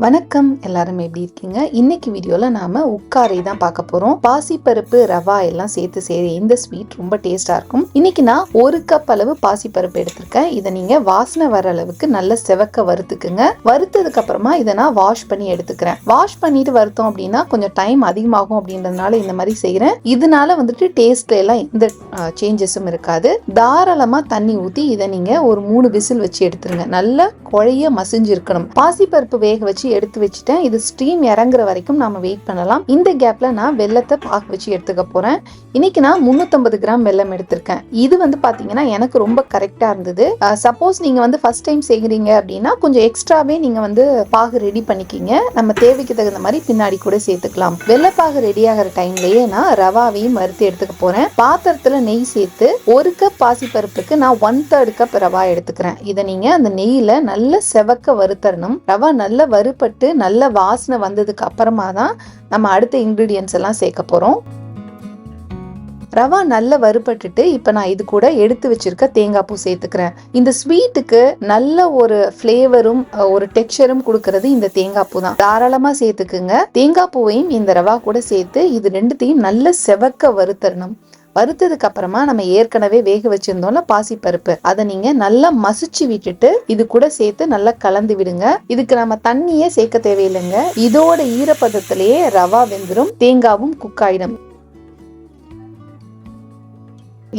வணக்கம், எல்லாரும் எப்படி இருக்கீங்க? இன்னைக்கு வீடியோல நாம உக்காரை தான் பார்க்க போறோம். பாசிப்பருப்பு, ரவா எல்லாம் சேர்த்து செய்ய இந்த ஸ்வீட் ரொம்ப டேஸ்டா இருக்கும். இன்னைக்கு நான் 1 கப் அளவு பாசிப்பருப்பு எடுத்திருக்கேன். இதை நீங்க வாசனை வர அளவுக்கு நல்ல செவக்க வறுத்துக்குங்க. வறுத்ததுக்கு அப்புறமா இதை நான் வாஷ் பண்ணி எடுத்துக்கிறேன். வாஷ் பண்ணிட்டு வறுத்தோம் அப்படின்னா கொஞ்சம் டைம் அதிகமாகும் அப்படின்றதுனால இந்த மாதிரி செய்யறேன். இதனால வந்துட்டு டேஸ்ட்ல எல்லாம் எந்த சேஞ்சஸும் இருக்காது. தாராளமா தண்ணி ஊத்தி இதை நீங்க ஒரு 3 விசில் வச்சு எடுத்துருங்க. நல்ல குழைய மசிஞ்சு இருக்கணும். பாசிப்பருப்பு வேக வச்சு எடுத்து வச்சுட்டேன். இது ஸ்டீம் இறங்குற வரைக்கும் நாம வெயிட் பண்ணலாம். இந்த கேப்ல நான் வெல்லத்தை பாகு வச்சு எடுத்துக்க போறேன். இன்னைக்கு நான் 350 கிராம் வெல்லம் எடுத்திருக்கேன். இது வந்து பாத்தீங்கன்னா எனக்கு ரொம்ப கரெக்டா இருந்தது. சப்போஸ் நீங்க வந்து ஃபர்ஸ்ட் டைம் செய்கிறீங்க அப்படின்னா கொஞ்சம் எக்ஸ்ட்ராவே நீங்க வந்து பாகு ரெடி பண்ணிக்கிங்க. நம்ம தேவைக்கு தகுந்த மாதிரி பின்னாடி கூட சேர்த்துக்கலாம். வெள்ளப்பாகு ரெடி ஆகிற டைம்லயே நான் ரவாவையும் வறுத்து எடுத்துக்க போறேன். பாத்திரத்துல நெய் சேர்த்து 1 கப் பாசிப்பருப்புக்கு நான் 1/3 கப் ரவா எடுத்துக்கிறேன். இதை நீங்க அந்த நெய்யில நல்ல செவக்க வறுத்தரணும். ரவா நல்ல வறுபட்டு நல்ல வாசனை வந்ததுக்கு அப்புறமா தான் நம்ம அடுத்த இன்கிரீடியன்ஸ் எல்லாம் சேர்க்க போறோம். ரவா நல்ல வறுபட்டுட்டு இப்ப நான் இது கூட எடுத்து வச்சிருக்க தேங்காய் பூ சேர்த்துக்கிறேன். இந்த ஸ்வீட்டுக்கு நல்ல ஒரு ஃபிளேவரும் ஒரு டெக்ஸ்சரும் கொடுக்கறது இந்த தேங்காய் பூ தான். தாராளமா சேர்த்துக்குங்க. தேங்காய் பூவையும் இந்த ரவா கூட சேர்த்து இது ரெண்டுத்தையும் நல்ல செவக்க வறுத்தரணும். வறுத்ததுக்கு அப்புறமா நம்ம ஏற்கனவே வேக வச்சிருந்தோம்ல பாசிப்பருப்பு, அதை நீங்க நல்லா மசிச்சு விட்டுட்டு இது கூட சேர்த்து நல்லா கலந்து விடுங்க. இதுக்கு நம்ம தண்ணியே சேர்க்க தேவையில்லைங்க. இதோட ஈரப்பதத்திலேயே ரவா வெந்துடும், தேங்காவும் குக் ஆயிடும்.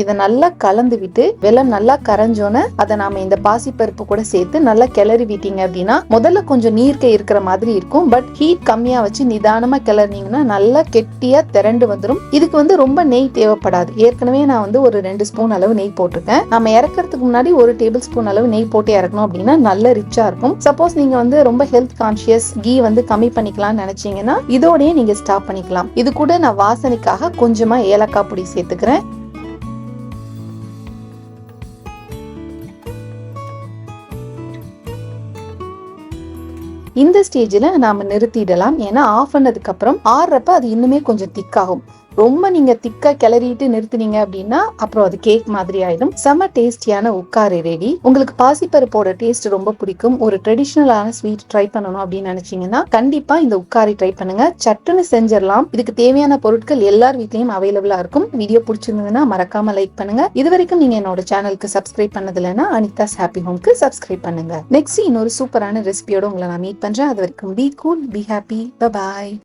இதை நல்லா கலந்து விட்டு வெல்லம் நல்லா கரைஞ்சோன்னு அதை நாம இந்த பாசிப்பருப்பு கூட சேர்த்து நல்லா கிளறி விட்டீங்க அப்படின்னா முதல்ல கொஞ்சம் நீர்க்க இருக்கிற மாதிரி இருக்கும். பட் ஹீட் கம்மியா வச்சு நிதானமா கிளறினீங்கன்னா நல்லா கெட்டியா திரண்டு வந்துடும். இதுக்கு வந்து ரொம்ப நெய் தேவைப்படாது. ஏற்கனவே நான் வந்து ஒரு 2 ஸ்பூன் அளவு நெய் போட்டிருக்கேன். நம்ம இறக்கிறதுக்கு முன்னாடி 1 டேபிள் ஸ்பூன் அளவு நெய் போட்டு இறக்கணும் அப்படின்னா நல்ல ரிச்சா இருக்கும். சப்போஸ் நீங்க வந்து ரொம்ப ஹெல்த் கான்சியஸ், கீ வந்து கம்மி பண்ணிக்கலாம்னு நினைச்சீங்கன்னா இதோடய நீங்க ஸ்டாப் பண்ணிக்கலாம். இது கூட நான் வாசனைக்காக கொஞ்சமா ஏலக்காய் பொடி சேர்த்துக்கிறேன். இந்த ஸ்டேஜ்ல நாம நிறுத்திடலாம். ஏன்னா ஆஃப் பண்ணதுக்கு அப்புறம் ஆறுறப்ப அது இன்னுமே கொஞ்சம் திக்காகும். ரொம்ப நீங்க திக்கா கிளறிட்டு நிறுத்தினீங்க அப்படின்னா அப்புறம் அது கேக் மாதிரி ஆயிடும். செம டேஸ்டியான உக்காரை ரெடி. உங்களுக்கு பாசிப்பருப்போட டேஸ்ட் ரொம்ப பிடிக்கும், ஒரு ட்ரெடிஷ்னலான ஸ்வீட் ட்ரை பண்ணணும் அப்படின்னு நினைச்சீங்கன்னா கண்டிப்பா இந்த உக்காரை ட்ரை பண்ணுங்க. சட்டுன்னு செஞ்சிடலாம். இதுக்கு தேவையான பொருட்கள் எல்லார் வீட்லயும் அவைலபிளா இருக்கும். வீடியோ பிடிச்சிருந்ததுன்னா மறக்காம லைக் பண்ணுங்க. இது வரைக்கும் நீங்க என்னோட சேனலுக்கு சப்ஸ்கிரைப் பண்ணது இல்லைன்னா அனிதாஸ் ஹாப்பி ஹோம்க்கு சப்ஸ்கிரைப் பண்ணுங்க. நெக்ஸ்ட் இன்னொரு சூப்பரான ரெசிபியோட உங்களை நான் மீட் பண்றேன். அது வரைக்கும் be cool, be happy, bye bye.